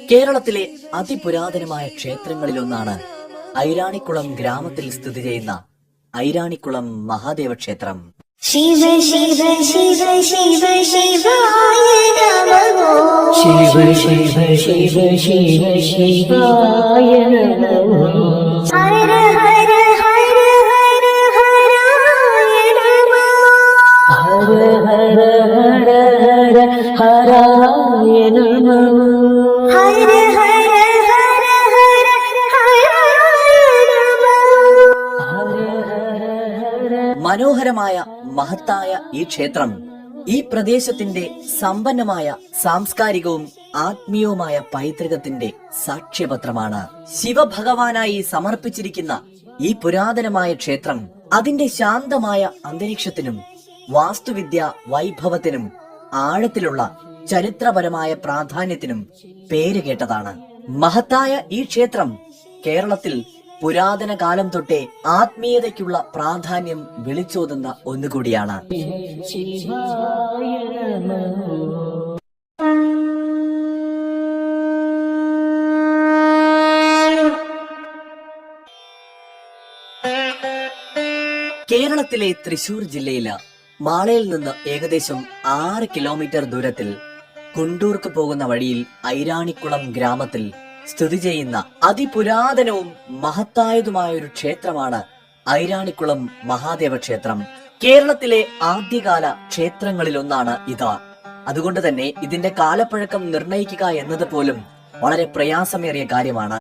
കേരളത്തിലെ അതിപുരാതനമായ ക്ഷേത്രങ്ങളിലൊന്നാണ് ഐരാണിക്കുളം ഗ്രാമത്തിൽ സ്ഥിതി ചെയ്യുന്ന ഐരാണിക്കുളം മഹാദേവ ക്ഷേത്രം. ശിവ ശിവ ശിവ ശിവ ശിവായ നമോ ശിവ ശിവ ശിവ ശിവ ശിവായ നമോ ഹര ഹര ഹര ഹര ഹരായ നമോ ഹര ഹര ഹര ഹര ഹരായ നമോ ഹര ഹര ഹര ഹര ഹരായ നമോ. മനോഹരമായ മഹത്തായ ഈ ക്ഷേത്രം ഈ പ്രദേശത്തിന്റെ സമ്പന്നമായ സാംസ്കാരികവും ആത്മീയവുമായ പൈതൃകത്തിന്റെ സാക്ഷ്യപത്രമാണ്. ശിവഭഗവാനായി സമർപ്പിച്ചിരിക്കുന്ന ഈ പുരാതനമായ ക്ഷേത്രം അതിന്റെ ശാന്തമായ അന്തരീക്ഷത്തിനും വാസ്തുവിദ്യ വൈഭവത്തിനും ആഴത്തിലുള്ള ചരിത്രപരമായ പ്രാധാന്യത്തിനും പേരുകേട്ടതാണ്. മഹത്തായ ഈ ക്ഷേത്രം കേരളത്തിൽ പുരാതന കാലം തൊട്ടേ ആത്മീയതയ്ക്കുള്ള പ്രാധാന്യം വിളിച്ചോതുന്ന ഒന്നുകൂടിയാണ്. ശിവായ നമോ കേരളത്തിലെ തൃശൂർ ജില്ലയില് മാളയിൽ നിന്ന് ഏകദേശം 6 കിലോമീറ്റർ ദൂരത്തിൽ കുണ്ടൂർക്ക് പോകുന്ന വഴിയിൽ ഐരാണിക്കുളം ഗ്രാമത്തിൽ സ്ഥിതി ചെയ്യുന്ന അതിപുരാതനവും മഹത്തായതുമായ ഒരു ക്ഷേത്രമാണ് ഐരാണിക്കുളം മഹാദേവ ക്ഷേത്രം. കേരളത്തിലെ ആദ്യകാല ക്ഷേത്രങ്ങളിലൊന്നാണ് ഇത്. അതുകൊണ്ട് തന്നെ ഇതിന്റെ കാലപ്പഴക്കം നിർണയിക്കുക എന്നത് പോലും വളരെ പ്രയാസമേറിയ കാര്യമാണ്.